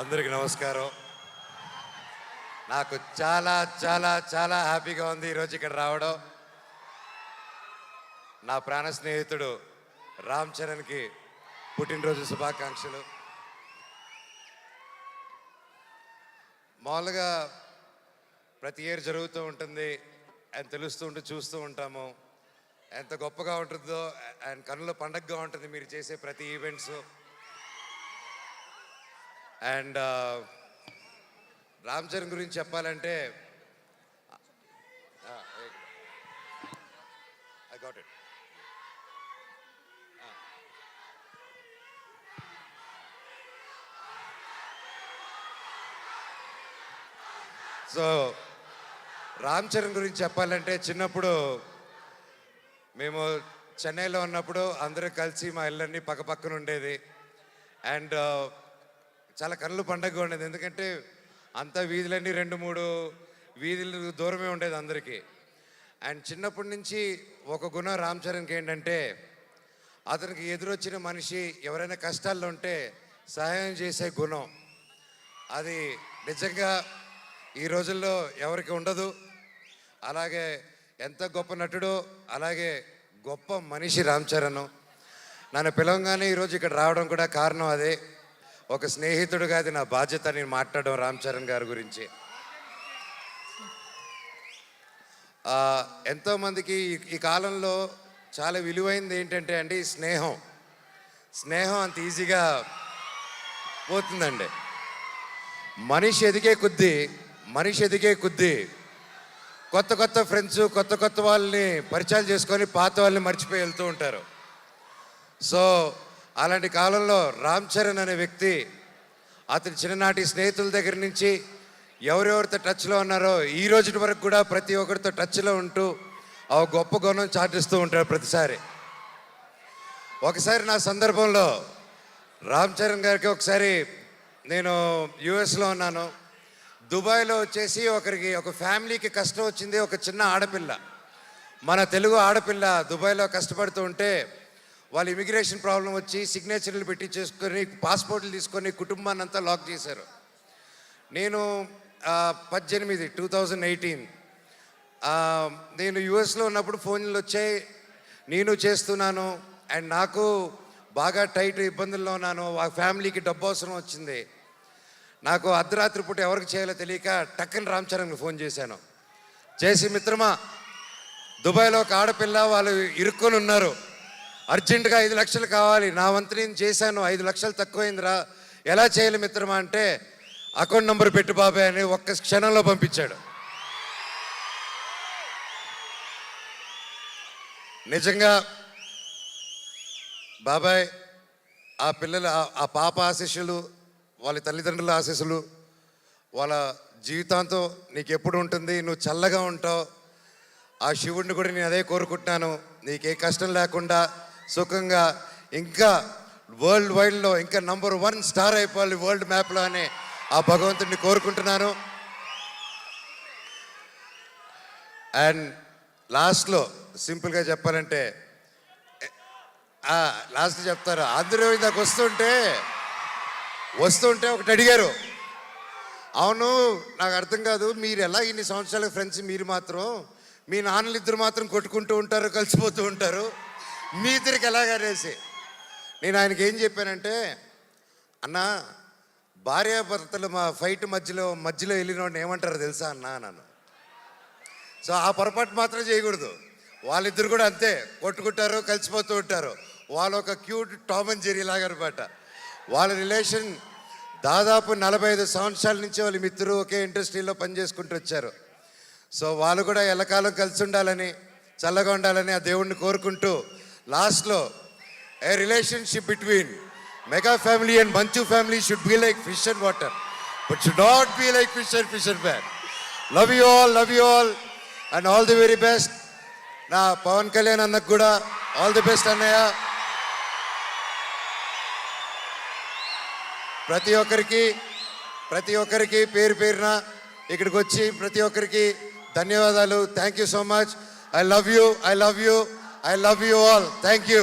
అందరికి నమస్కారం. నాకు చాలా చాలా చాలా హ్యాపీగా ఉంది ఈరోజు ఇక్కడ రావడం. నా ప్రాణ స్నేహితుడు రామ్ చరణ్కి పుట్టినరోజు శుభాకాంక్షలు. మామూలుగా ప్రతి ఇయర్ జరుగుతూ ఉంటుంది అండ్ తెలుస్తూ ఉంటూ చూస్తూ ఉంటాము ఎంత గొప్పగా ఉంటుందో అండ్ కన్నుల పండగగా ఉంటుంది మీరు చేసే ప్రతి ఈవెంట్స్. అండ్ రామ్ చరణ్ గురించి చెప్పాలంటే I got it. So Ram Charan గురించి చెప్పాలంటే చిన్నప్పుడు మేము చెన్నైలో ఉన్నప్పుడు అందరూ కలిసి మా ఇళ్ళన్నీ పక్కపక్కన ఉండేది అండ్ చాలా కళ్ళు పండగగా ఉండేది. ఎందుకంటే అంత వీధులన్నీ 2-3 వీధులు దూరమే ఉండేది అందరికీ. అండ్ చిన్నప్పటి నుంచి ఒక గుణం రామ్ చరణ్కి ఏంటంటే అతనికి ఎదురొచ్చిన మనిషి ఎవరైనా కష్టాల్లో ఉంటే సహాయం చేసే గుణం. అది నిజంగా ఈ రోజుల్లో ఎవరికి ఉండదు. అలాగే ఎంత గొప్ప నటుడో అలాగే గొప్ప మనిషి రామ్ చరణ్. నన్ను పిలవగానే ఈరోజు ఇక్కడ రావడం కూడా కారణం అదే. ఒక స్నేహితుడుగా అది నా బాధ్యత నేను మాట్లాడడం రామ్ చరణ్ గారి గురించి. ఎంతోమందికి ఈ కాలంలో చాలా విలువైనది ఏంటంటే అండి స్నేహం. స్నేహం అంత ఈజీగా పోతుందండి. మనిషి ఎదిగే కొద్దీ కొత్త కొత్త ఫ్రెండ్స్ కొత్త కొత్త వాళ్ళని పరిచయాలు చేసుకొని పాత వాళ్ళని మర్చిపోయి వెళ్తూ ఉంటారు. సో అలాంటి కాలంలో రామ్ చరణ్ అనే వ్యక్తి అతని చిన్ననాటి స్నేహితుల దగ్గర నుంచి ఎవరెవరితో టచ్లో ఉన్నారో ఈ రోజు వరకు కూడా ప్రతి ఒక్కరితో టచ్లో ఉంటూ ఆ గొప్ప గుణం చాటిస్తూ ఉంటారు ప్రతిసారి. ఒకసారి నా సందర్భంలో రామ్ చరణ్ గారికి ఒకసారి నేను యుఎస్లో ఉన్నాను. దుబాయ్లో వచ్చేసి ఒక ఫ్యామిలీకి కష్టం వచ్చింది. ఒక చిన్న ఆడపిల్ల, మన తెలుగు ఆడపిల్ల దుబాయ్లో కష్టపడుతూ ఉంటే వాళ్ళు ఇమిగ్రేషన్ ప్రాబ్లం వచ్చి సిగ్నేచర్లు పెట్టి చేసుకొని పాస్పోర్ట్లు తీసుకొని కుటుంబాన్ని అంతా లాక్ చేశారు. నేను 2018 నేను యుఎస్లో ఉన్నప్పుడు ఫోన్లు వచ్చాయి. నేను చేస్తున్నాను అండ్ నాకు బాగా టైట్ ఇబ్బందుల్లో ఉన్నాను. ఆ ఫ్యామిలీకి డబ్బు అవసరం వచ్చింది. నాకు అర్ధరాత్రి పూట ఎవరికి చేయాలో తెలియక టక్కని రామ్ చరణ్కి ఫోన్ చేశాను. చేసి మిత్రమా, దుబాయ్లో ఒక ఆడపిల్ల వాళ్ళు ఇరుక్కొని ఉన్నారు, అర్జెంటుగా 5 లక్షలు కావాలి. నా వంతు నేను చేశాను, 5 లక్షలు తక్కువైందిరా, ఎలా చేయాలి మిత్రమా అంటే అకౌంట్ నెంబర్ పెట్టు బాబాయ్ అని ఒక్క క్షణంలో పంపించాడు. నిజంగా బాబాయ్ ఆ పిల్లల ఆ పాప ఆశీస్సులు, వాళ్ళ తల్లిదండ్రుల ఆశీస్సులు వాళ్ళ జీవితాంతం నీకు ఎప్పుడు ఉంటుంది, నువ్వు చల్లగా ఉంటావు. ఆ శివుడిని కూడా నేను అదే కోరుకుంటున్నాను, నీకే కష్టం లేకుండా సుఖంగా ఇంకా వరల్డ్ వైడ్లో ఇంకా నంబర్ 1 స్టార్ అయిపోవాలి వరల్డ్ మ్యాప్లో అని ఆ భగవంతుడిని కోరుకుంటున్నాను. అండ్ లాస్ట్లో సింపుల్గా చెప్పాలంటే లాస్ట్ చెప్తారు, అందరూ ఇందాక వస్తుంటే ఒకటి అడిగారు, అవును నాకు అర్థం కాదు, మీరు ఎలా ఇన్ని సంవత్సరాల ఫ్రెండ్స్, మీరు మాత్రం మీ నాన్నలు ఇద్దరు మాత్రం కొట్టుకుంటూ ఉంటారు, కలిసిపోతూ ఉంటారు, మీ ఇద్దరికి ఎలాగనేసి నేను ఆయనకి ఏం చెప్పానంటే, అన్న భార్యాభర్తలు మా ఫైట్ మధ్యలో వెళ్ళినోడిని ఏమంటారో తెలుసా అన్న నన్ను. సో ఆ పొరపాటు మాత్రం చేయకూడదు. వాళ్ళిద్దరు కూడా అంతే కొట్టుకుంటారు, కలిసిపోతూ ఉంటారు. వాళ్ళు ఒక క్యూట్ టామ్ అండ్ జెర్రీ లాగా అనమాట. వాళ్ళ రిలేషన్ దాదాపు 45 సంవత్సరాల నుంచి వాళ్ళ మిత్రులు ఒకే ఇండస్ట్రీలో పనిచేసుకుంటూ వచ్చారు. సో వాళ్ళు కూడా ఎల్లకాలం కలిసి ఉండాలని, చల్లగా ఉండాలని ఆ దేవుణ్ణి కోరుకుంటూ లాస్ట్లో a relationship between mega family and Manchu family should be like fish and water but should not be like fish and man. Love you all and all the very best. నా పవన్ కళ్యాణ్ అన్నకు కూడా ఆల్ ది బెస్ట్ అన్నయ్య. ప్రతి ఒక్కరికి పేరు పేరున ఇక్కడికి వచ్చి ప్రతి ఒక్కరికి ధన్యవాదాలు. Thank you so much. I love you all. Thank you.